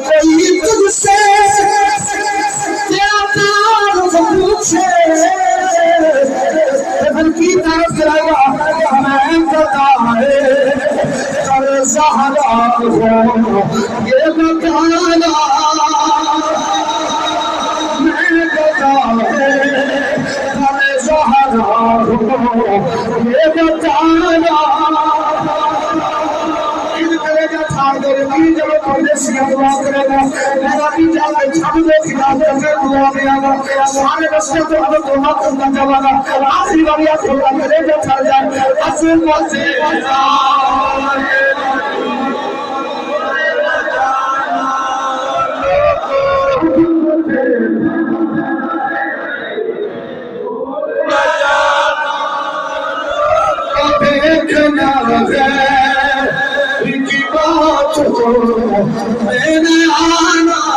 कोई तुझसे तेरा तारुफ पूछे फिर की तरफ जाएगा मैं बताए कर ज़हरा हो ये बताना मैं बताए कर ज़हरा हो ये बताना जब परदेसी दुआ करेगा मेरा भी जाके छब दो खिलाफ में दुआ देगा सारे रास्ते तो हमें दुआ करना चाहेगा आखिरी बार या थोड़ा करेगा चल जाए असर पहुंचे देखना है मैंने आना